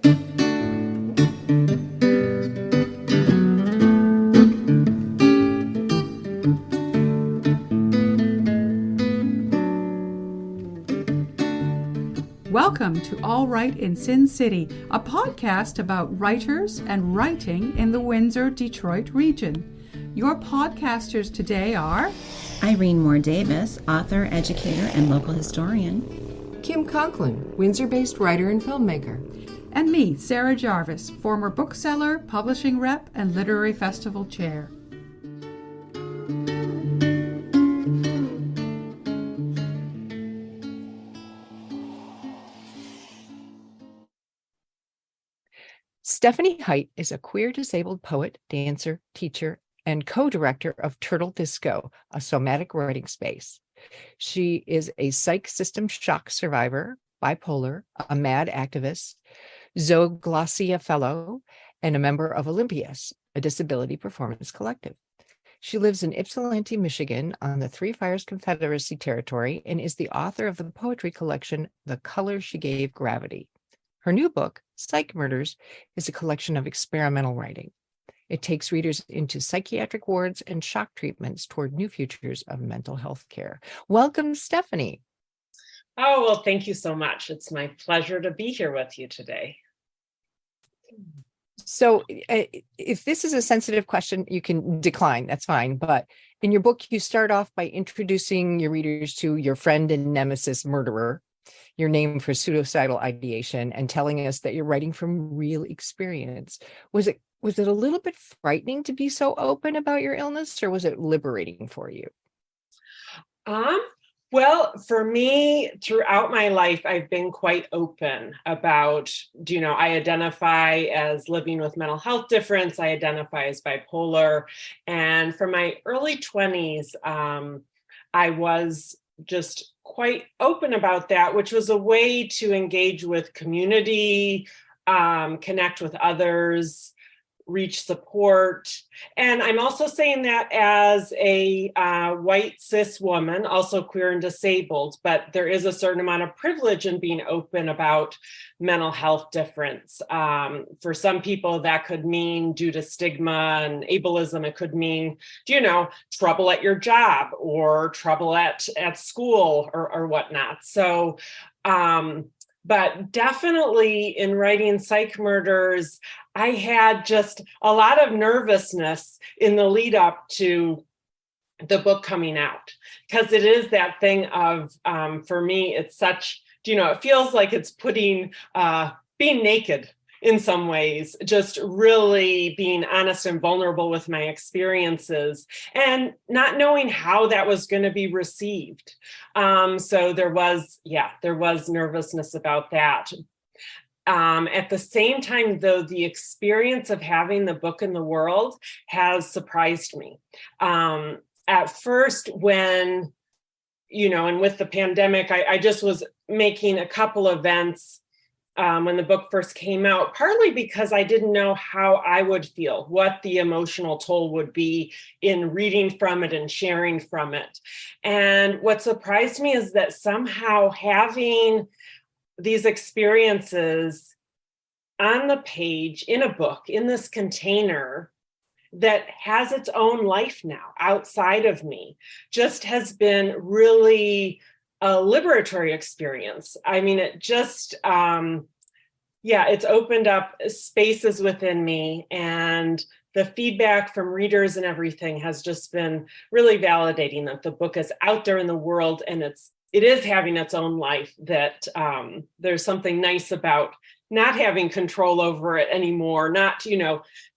Welcome to All Right in Sin City, a podcast about writers and writing in the Windsor-Detroit region. Your podcasters today are Irene Moore Davis, author, educator, and local historian. Kim Conklin, Windsor-based writer and filmmaker. And me, Sarah Jarvis, former bookseller, publishing rep, and literary festival chair. Stephanie Heit is a queer disabled poet, dancer, teacher, and co-director of Turtle Disco, a somatic writing space. She is a psych system shock survivor, bipolar, a mad activist, Zoeglossia Fellow, and a member of Olimpias, a disability performance collective. She lives in Ypsilanti, Michigan, on the Three Fires Confederacy territory, and is the author of the poetry collection, The Color She Gave Gravity. Her new book, Psych Murders, is a collection of experimental writing. It takes readers into psychiatric wards and shock treatments toward new futures of mental health care. Welcome, Stephanie. Oh, well, thank you so much. It's my pleasure to be here with you today. So if this is a sensitive question, you can decline, that's fine. But in your book, you start off by introducing your readers to your friend and nemesis murderer, your name for suicidal ideation, and telling us that you're writing from real experience. Was it a little bit frightening to be so open about your illness, or was it liberating for you? Well, for me, throughout my life, I've been quite open about, I identify as living with mental health difference. I identify as bipolar. And for my early 20s, I was just quite open about that, which was a way to engage with community, connect with others, reach support. And I'm also saying that as a white cis woman, also queer and disabled, but there is a certain amount of privilege in being open about mental health difference. For some people, that could mean due to stigma and ableism, it could mean, trouble at your job or trouble at school or whatnot. So, but definitely in writing Psych Murders, I had just a lot of nervousness in the lead up to the book coming out, because it is that thing of, for me, it's such, it feels like it's putting, being naked in some ways, just really being honest and vulnerable with my experiences and not knowing how that was going to be received. So there was nervousness about that. At the same time, though, the experience of having the book in the world has surprised me. At first, when, and with the pandemic, I just was making a couple events when the book first came out, partly because I didn't know how I would feel, what the emotional toll would be in reading from it and sharing from it. And what surprised me is that somehow having these experiences on the page, in a book, in this container that has its own life now outside of me, just has been really a liberatory experience. I mean, it just, it's opened up spaces within me, and the feedback from readers and everything has just been really validating that the book is out there in the world and it is having its own life, that there's something nice about not having control over it anymore, not,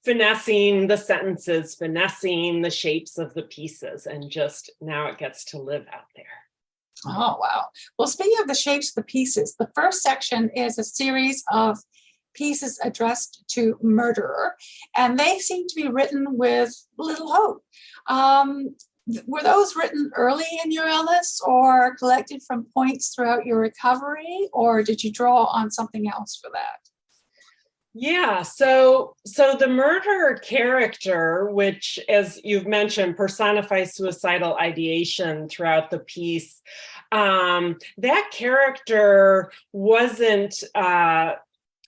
finessing the sentences, finessing the shapes of the pieces, and just now it gets to live out there. Oh, wow. Well, speaking of the shapes of the pieces, the first section is a series of pieces addressed to murderer, and they seem to be written with little hope. Were those written early in your illness or collected from points throughout your recovery, or did you draw on something else for that? Yeah, so the murderer character, which, as you've mentioned, personifies suicidal ideation throughout the piece, that character wasn't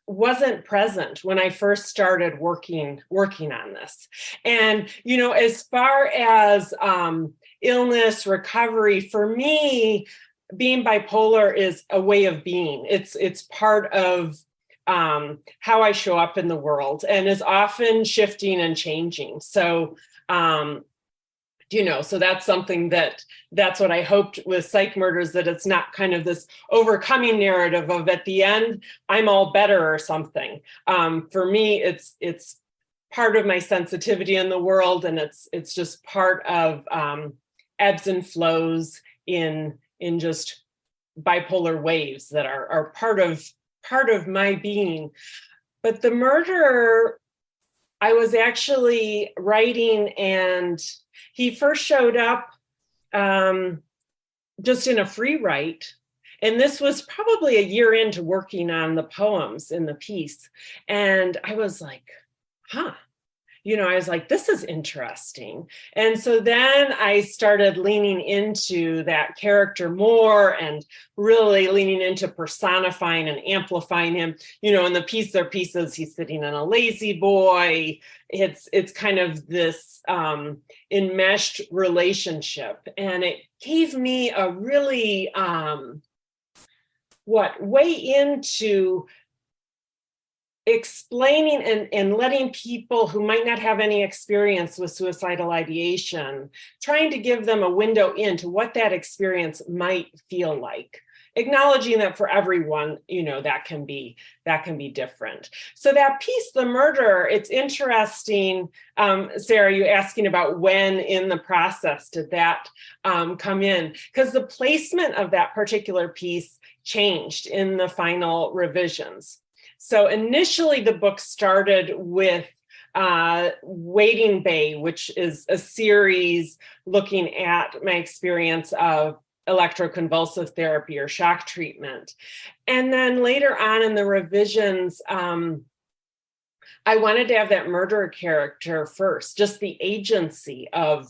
wasn't present when I first started working on this. And, as far as illness, recovery, for me, being bipolar is a way of being. It's part of how I show up in the world, and is often shifting and changing. So, so that's something that's what I hoped with Psych Murders, that it's not kind of this overcoming narrative of at the end, I'm all better or something. For me, it's part of my sensitivity in the world, and it's just part of ebbs and flows in just bipolar waves that are part of my being. But the murderer, I was actually writing, and he first showed up just in a free write. And this was probably a year into working on the poems in the piece. And I was like, I was like, this is interesting. And so then I started leaning into that character more, and really leaning into personifying and amplifying him. In the piece, there are pieces, he's sitting in a lazy boy. It's kind of this enmeshed relationship. And it gave me a really way into explaining and letting people who might not have any experience with suicidal ideation, trying to give them a window into what that experience might feel like, acknowledging that for everyone, that can be different. So that piece, The Murderer, it's interesting. Sarah, you asking about when in the process did that come in? Because the placement of that particular piece changed in the final revisions. So initially, the book started with Waiting Bay, which is a series looking at my experience of electroconvulsive therapy or shock treatment. And then later on in the revisions, I wanted to have that murderer character first, just the agency of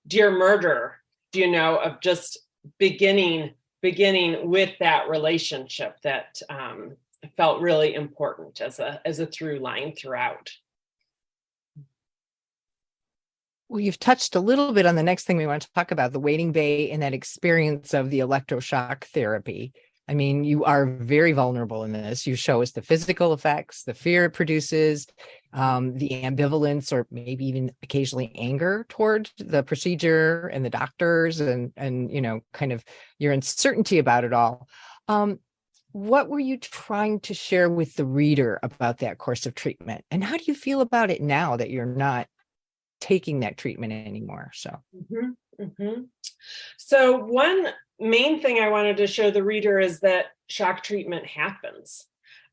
Dear Murder, of just beginning with that relationship that felt really important as a through line throughout. Well, you've touched a little bit on the next thing we want to talk about, the waiting bay and that experience of the electroshock therapy. I mean, you are very vulnerable in this. You show us the physical effects, the fear it produces, the ambivalence, or maybe even occasionally anger toward the procedure and the doctors, and kind of your uncertainty about it all. What were you trying to share with the reader about that course of treatment? And how do you feel about it now that you're not taking that treatment anymore? So one main thing I wanted to show the reader is that shock treatment happens,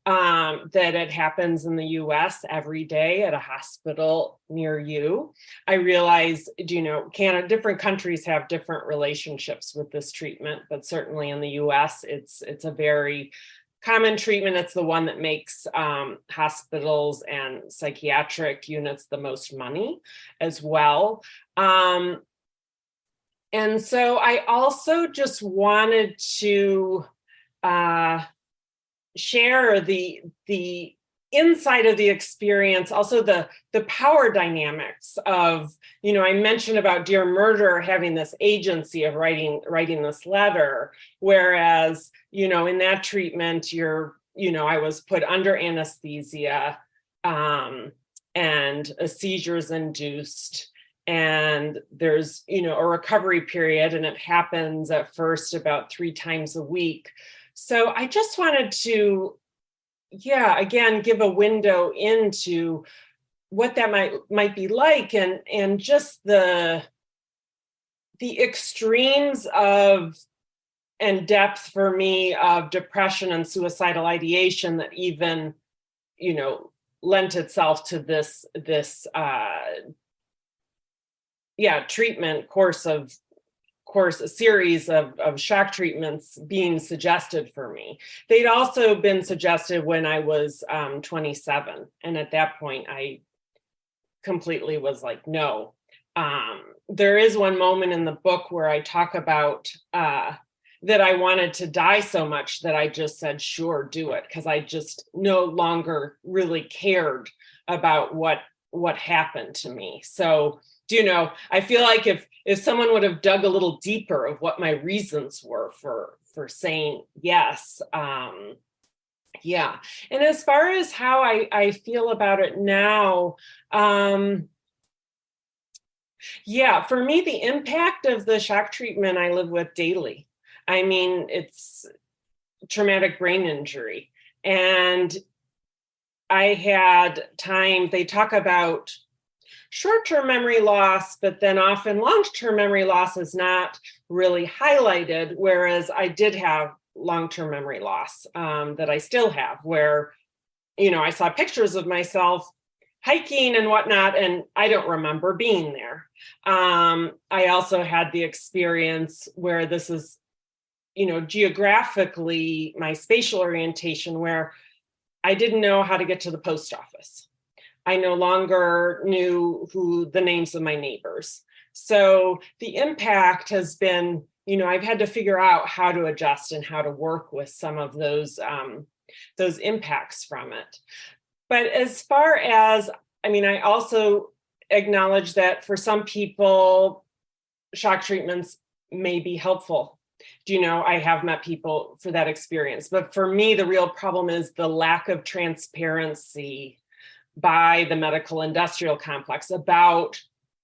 that it happens in the US every day at a hospital near you. I realize, different countries have different relationships with this treatment, but certainly in the US, it's a very common treatment. It's the one that makes hospitals and psychiatric units the most money as well. And so I also just wanted to share the inside of the experience, also the power dynamics of, I mentioned about Dear Murderer having this agency of writing this letter, whereas, in that treatment, I was put under anesthesia, and a seizure is induced, and there's, a recovery period, and it happens at first about 3 times a week. So I just wanted to, again, give a window into what that might be like, and just the extremes of and depth for me of depression and suicidal ideation that even, lent itself to this treatment course, a series of shock treatments being suggested for me. They'd also been suggested when I was 27. And at that point, I completely was like, no. There is one moment in the book where I talk about that I wanted to die so much that I just said, sure, do it. Because I just no longer really cared about what happened to me. So, I feel like if someone would have dug a little deeper of what my reasons were for saying yes. Yeah. And as far as how I feel about it now, yeah, for me, the impact of the shock treatment I live with daily. I mean, it's traumatic brain injury. And I had time, they talk about short-term memory loss, but then often long-term memory loss is not really highlighted, whereas I did have long-term memory loss that I still have, where, I saw pictures of myself hiking and whatnot, and I don't remember being there. I also had the experience where this is, geographically, my spatial orientation, where I didn't know how to get to the post office. I no longer knew who the names of my neighbors. So the impact has been, I've had to figure out how to adjust and how to work with some of those impacts from it. But as far as, I also acknowledge that for some people, shock treatments may be helpful. I have met people for that experience. But for me, the real problem is the lack of transparency by the medical industrial complex about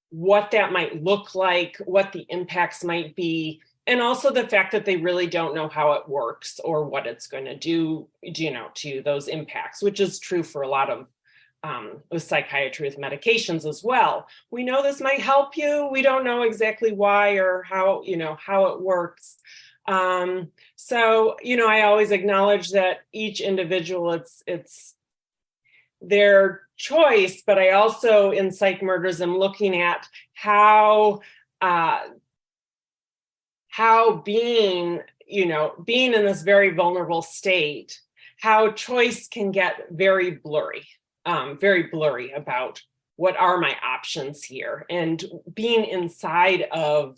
what that might look like, what the impacts might be, and also the fact that they really don't know how it works or what it's going to do, to those impacts, which is true for a lot of with psychiatry with medications as well. We know this might help you. We don't know exactly why or how, how it works. So, I always acknowledge that each individual, it's their choice, but I also in Psych Murders am looking at how being in this very vulnerable state, how choice can get very blurry about what are my options here. And being inside of,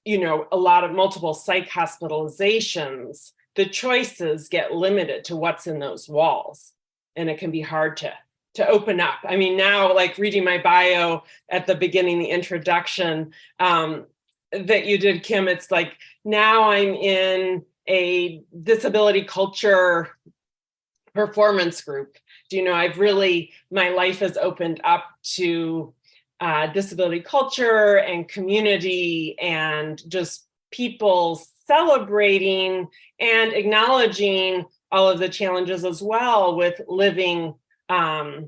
a lot of multiple psych hospitalizations, the choices get limited to what's in those walls. And it can be hard to open up. Now, like reading my bio at the beginning, the introduction that you did, Kim, it's like now I'm in a disability culture performance group. My life has opened up to disability culture and community and just people celebrating and acknowledging all of the challenges as well with living as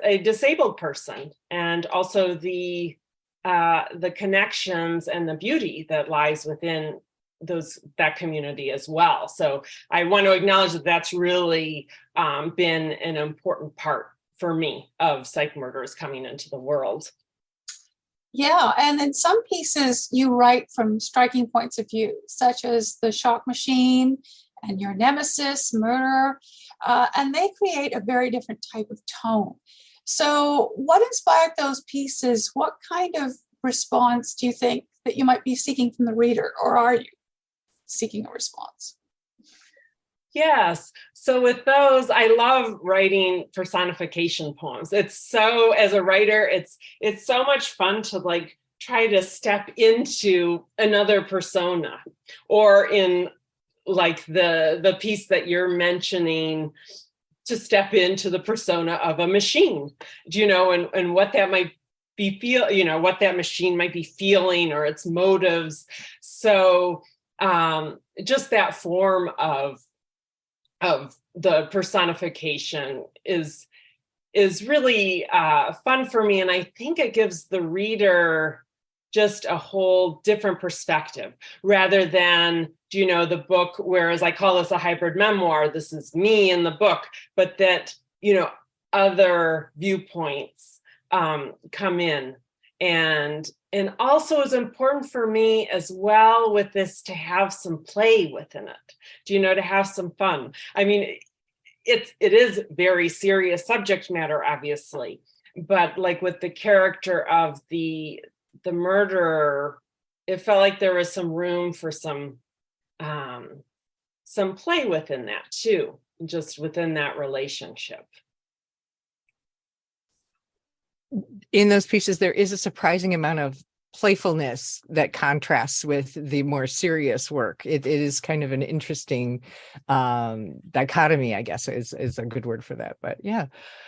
a disabled person, and also the connections and the beauty that lies within that community as well. So I want to acknowledge that that's really been an important part for me of Psych Murders coming into the world. Yeah, and in some pieces you write from striking points of view, such as the shock machine and your nemesis, murder, and they create a very different type of tone. So what inspired those pieces? What kind of response do you think that you might be seeking from the reader, or are you seeking a response? Yes. So with those, I love writing personification poems. It's so, as a writer, it's so much fun to try to step into another persona, or in the piece that you're mentioning, to step into the persona of a machine, and what that might be what that machine might be feeling, or its motives. So just that form of the personification is really fun for me. And I think it gives the reader just a whole different perspective, rather than, the book, whereas I call this a hybrid memoir, this is me in the book, but that, other viewpoints come in. And also is important for me as well with this to have some play within it, to have some fun. It is very serious subject matter, obviously, but with the character of the murderer, it felt like there was some room for some play within that too, just within that relationship. In those pieces, there is a surprising amount of playfulness that contrasts with the more serious work. It is kind of an interesting dichotomy, I guess is a good word for that. But yeah.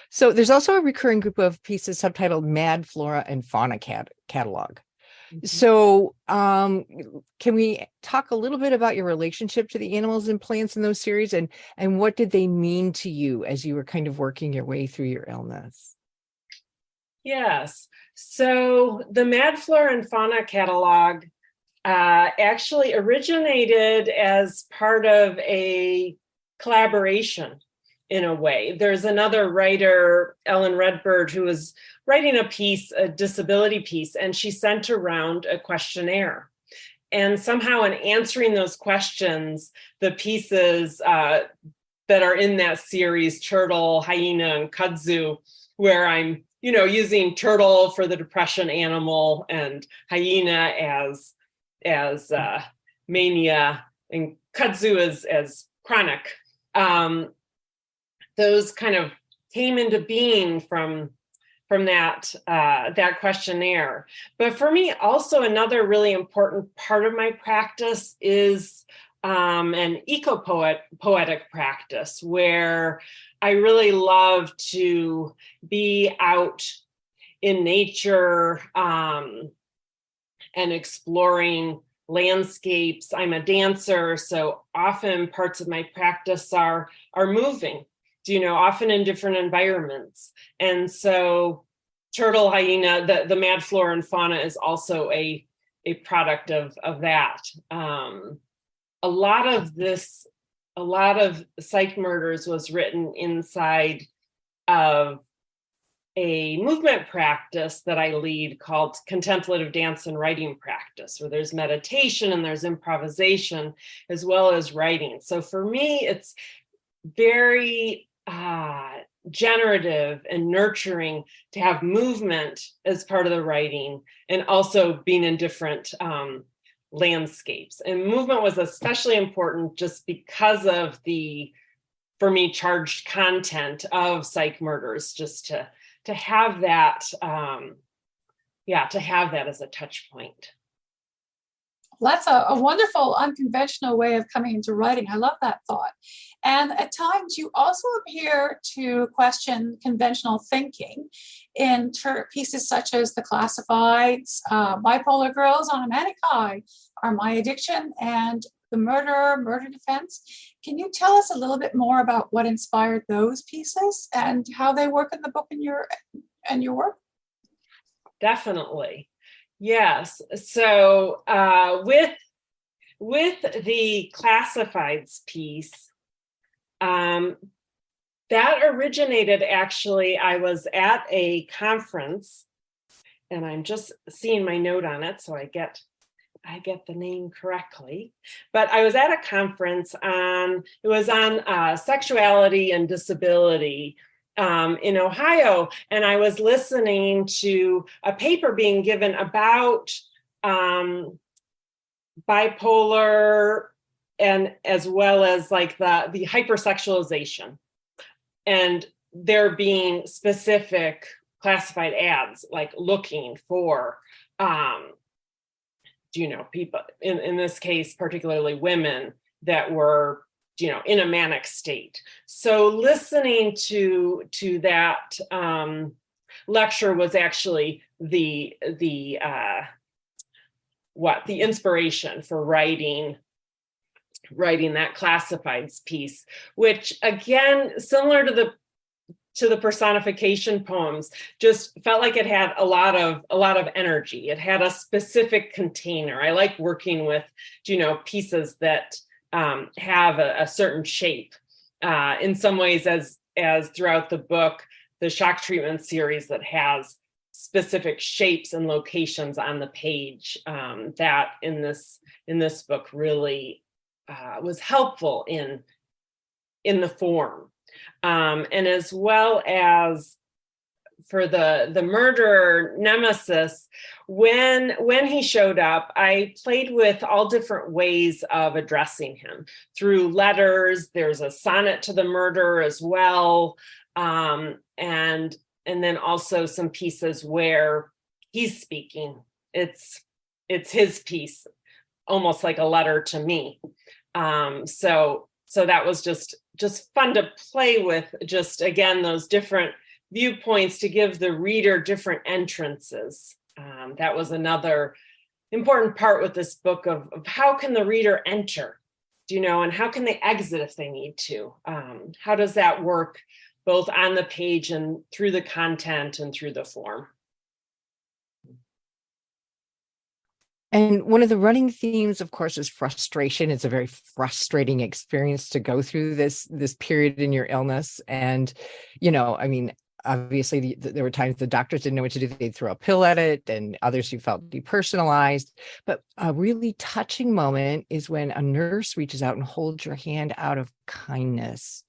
So there's also a recurring group of pieces subtitled Mad Flora and Fauna Catalog. Mm-hmm. So can we talk a little bit about your relationship to the animals and plants in those series, and what did they mean to you as you were kind of working your way through your illness? Yes. So the Mad Flora and Fauna catalog actually originated as part of a collaboration in a way. There's another writer, Ellen Redbird, who was writing a disability piece, and she sent around a questionnaire. And somehow in answering those questions, the pieces that are in that series, Turtle, Hyena, and Kudzu, where I'm using turtle for the depression animal and hyena as mania and kudzu as chronic. Those kind of came into being from that questionnaire. But for me, also another really important part of my practice is an eco-poetic practice where I really love to be out in nature and exploring landscapes. I'm a dancer, so often parts of my practice are moving, often in different environments. And so turtle, hyena, the Mad Flora and Fauna is also a product of that. A lot of Psych Murders was written inside of a movement practice that I lead called contemplative dance and writing practice, where there's meditation and there's improvisation as well as writing. So for me, it's very generative and nurturing to have movement as part of the writing, and also being in different landscapes. And movement was especially important just because of the, for me, charged content of Psych Murders, just to have that, to have that as a touch point. That's a wonderful, unconventional way of coming into writing. I love that thought. And at times you also appear to question conventional thinking in pieces such as The Classifieds, Bipolar Girls on a Manic High, Are My Addiction, and The Murder Defense. Can you tell us a little bit more about what inspired those pieces and how they work in the book and your work? Definitely. Yes. So with the Classifieds piece, that originated, actually, I was at a conference, and I'm just seeing my note on it so I get the name correctly. But I was at a conference it was on sexuality and disability in Ohio, and I was listening to a paper being given about bipolar, and as well as like the hypersexualization, and there being specific classified ads like looking for people in this case, particularly women that were in a manic state. So listening to that lecture was actually the inspiration for writing that Classifieds piece, which again, similar to the personification poems, just felt like it had a lot of energy. It had a specific container. I like working with pieces that have a certain shape. In some ways, as throughout the book, the shock treatment series that has specific shapes and locations on the page, that in this book really was helpful in the form, and as well as for the murderer nemesis, when he showed up, I played with all different ways of addressing him through letters. There's a sonnet to the murderer as well, and then also some pieces where he's speaking. It's his piece, almost like a letter to me. So that was just fun to play with, just again, those different viewpoints to give the reader different entrances. That was another important part with this book of how can the reader enter, and how can they exit if they need to? How does that work both on the page and through the content and through the form? And one of the running themes, of course, is frustration. It's a very frustrating experience to go through this period in your illness. And, obviously there were times the doctors didn't know what to do. They'd throw a pill at it, and others who felt depersonalized. But a really touching moment is when a nurse reaches out and holds your hand out of kindness.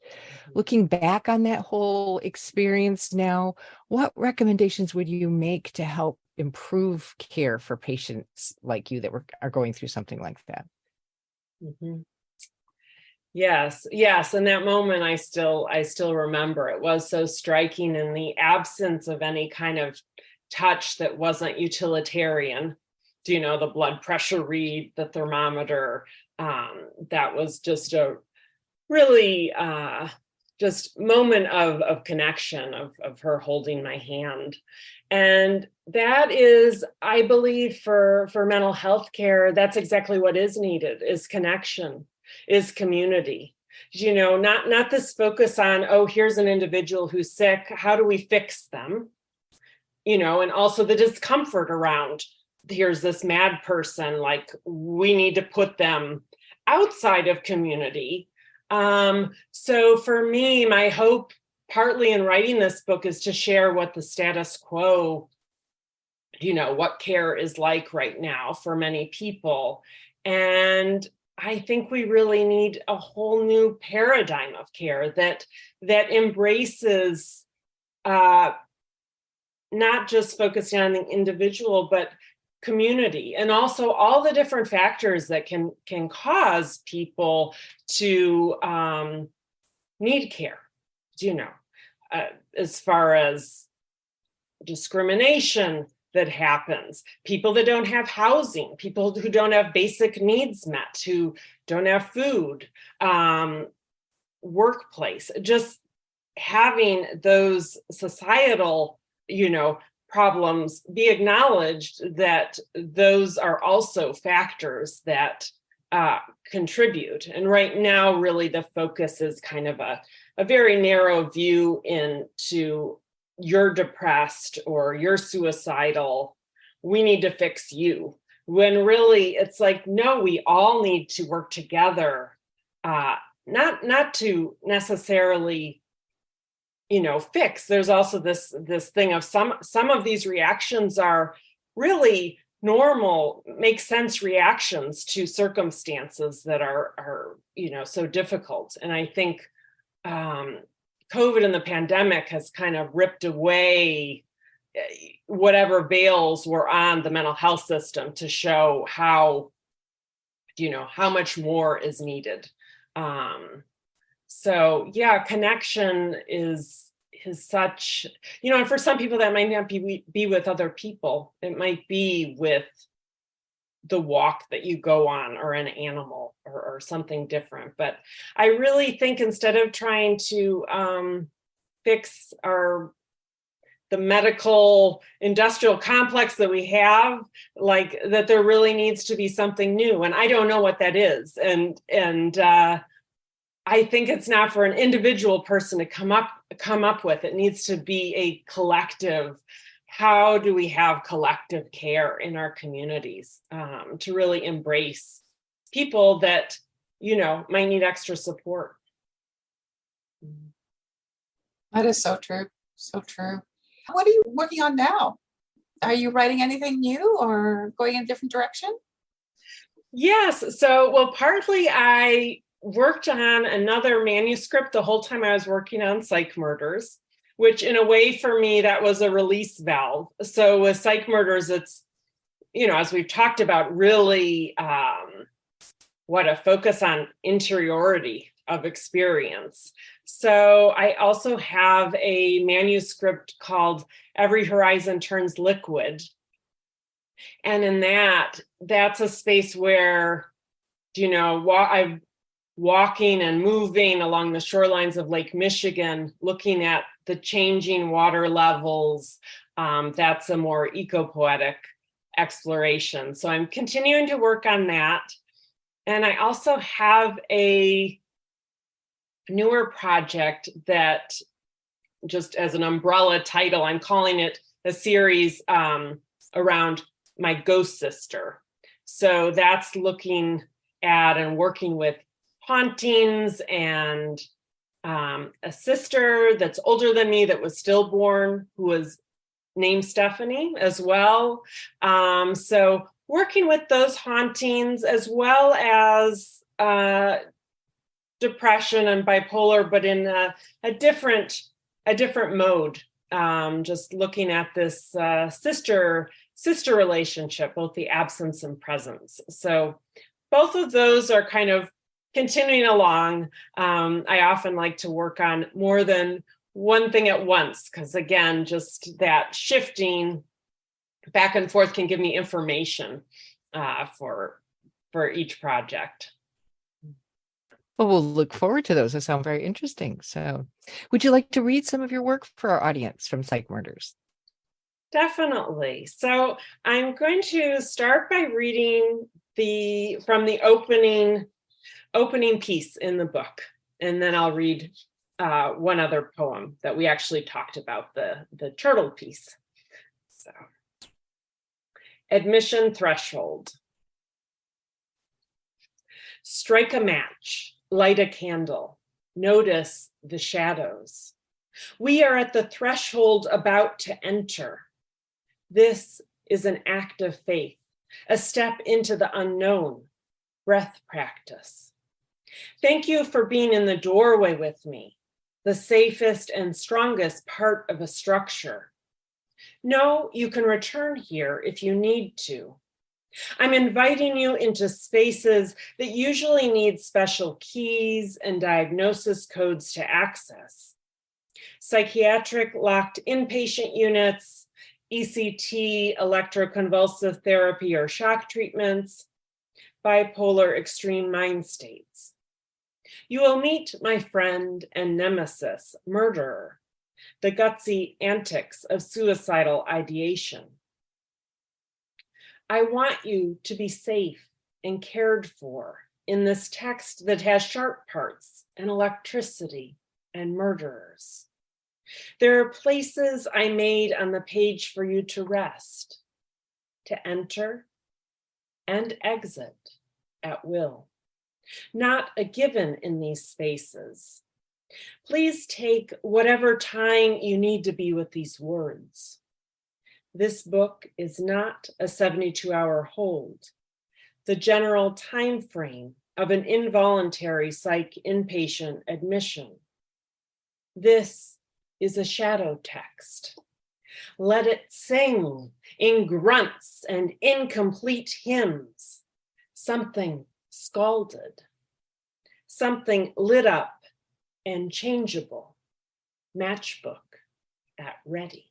Looking back on that whole experience now, what recommendations would you make to help improve care for patients like you that are going through something like that? Mm-hmm. Yes. And that moment I still remember. It was so striking in the absence of any kind of touch that wasn't utilitarian. The blood pressure read, the thermometer. That was just a really just moment of connection, of her holding my hand. And that is, I believe, for mental health care, that's exactly what is needed, is connection, is community. Not this focus on, oh, here's an individual who's sick, how do we fix them? And also the discomfort around, here's this mad person, like we need to put them outside of community. So for me, my hope, partly in writing this book, is to share what the status quo, what care is like right now for many people. And I think we really need a whole new paradigm of care that embraces not just focusing on the individual, but community, and also all the different factors that can cause people to need care, as far as discrimination that happens, people that don't have housing, people who don't have basic needs met, who don't have food, workplace, just having those societal, problems be acknowledged, that those are also factors that contribute. And right now, really the focus is kind of a very narrow view into you're depressed or you're suicidal, we need to fix you. When really it's like, no, we all need to work together, not to necessarily, fix. There's also this thing of some of these reactions are really normal, make sense reactions to circumstances that are so difficult. And I think COVID and the pandemic has kind of ripped away whatever veils were on the mental health system to show how much more is needed. So yeah, connection is such, and for some people that might not be with other people. It might be with the walk that you go on, or an animal, or something different. But I really think instead of trying to fix the medical industrial complex that we have, like that there really needs to be something new. And I don't know what that is. And I think it's not for an individual person to come up with. It needs to be a collective. How do we have collective care in our communities to really embrace people that, might need extra support? That is so true. So true. What are you working on now? Are you writing anything new or going in a different direction? Yes. So, partly I worked on another manuscript the whole time I was working on Psych Murders, which in a way for me, that was a release valve. So with Psych Murders, it's, as we've talked about, really what a focus on interiority of experience. So I also have a manuscript called Every Horizon Turns Liquid. And in that's a space where, I'm walking and moving along the shorelines of Lake Michigan, looking at the changing water levels. That's a more eco-poetic exploration. So I'm continuing to work on that. And I also have a newer project that, just as an umbrella title, I'm calling it a series around my ghost sister. So that's looking at and working with hauntings and a sister that's older than me that was stillborn, who was named Stephanie as well. So working with those hauntings, as well as depression and bipolar, but in a different mode. Just looking at this sister relationship, both the absence and presence. So both of those are kind of continuing along. I often like to work on more than one thing at once, because again, just that shifting back and forth can give me information for each project. Well, we'll look forward to those. They sound very interesting. So would you like to read some of your work for our audience from Psych Murders? Definitely. So I'm going to start by reading from the opening piece in the book, and then I'll read one other poem that we actually talked about, the turtle piece. So, admission threshold. Strike a match, light a candle, notice the shadows. We are at the threshold about to enter. This is an act of faith, a step into the unknown, breath practice. Thank you for being in the doorway with me, the safest and strongest part of a structure. Know you can return here if you need to. I'm inviting you into spaces that usually need special keys and diagnosis codes to access. Psychiatric locked inpatient units, ECT, electroconvulsive therapy or shock treatments, bipolar extreme mind states. You will meet my friend and nemesis, murderer, the gutsy antics of suicidal ideation. I want you to be safe and cared for in this text that has sharp parts and electricity and murderers. There are places I made on the page for you to rest, to enter and exit at will. Not a given in these spaces. Please take whatever time you need to be with these words. This book is not a 72-hour hold, the general time frame of an involuntary psych inpatient admission. This is a shadow text. Let it sing in grunts and incomplete hymns, something scalded, something lit up and changeable, matchbook at ready.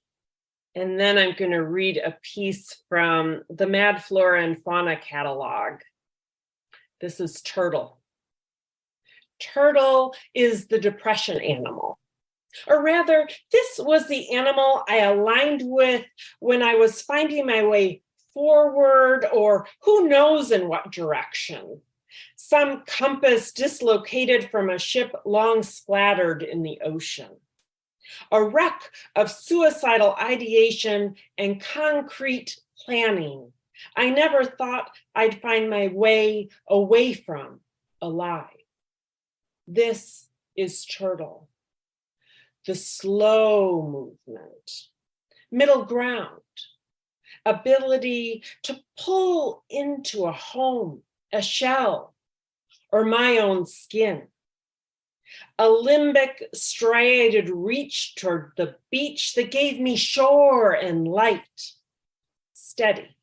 And then I'm going to read a piece from the Mad Flora and Fauna catalog. This is Turtle. Turtle is the depression animal. Or rather, this was the animal I aligned with when I was finding my way forward, or who knows in what direction. Some compass dislocated from a ship long splattered in the ocean. A wreck of suicidal ideation and concrete planning. I never thought I'd find my way away from alive. This is Turtle. The slow movement, middle ground, ability to pull into a home, a shell, or my own skin. A limbic striated reach toward the beach that gave me shore and light. Steady.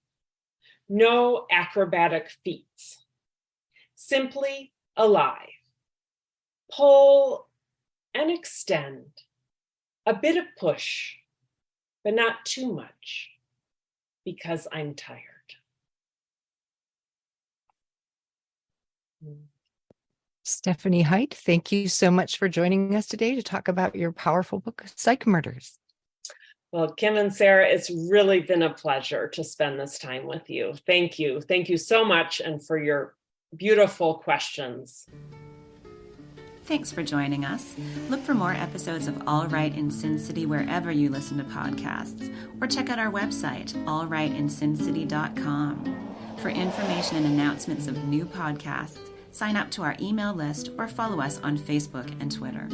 No acrobatic feats. Simply alive. Pull and extend. A bit of push, but not too much, because I'm tired. Stephanie Heit, thank you so much for joining us today to talk about your powerful book, Psych Murders. Well, Kim and Sarah, it's really been a pleasure to spend this time with you. Thank you. Thank you so much, and for your beautiful questions. Thanks for joining us. Look for more episodes of All Right in Sin City wherever you listen to podcasts, or check out our website, allrightinsincity.com. For information and announcements of new podcasts, sign up to our email list or follow us on Facebook and Twitter.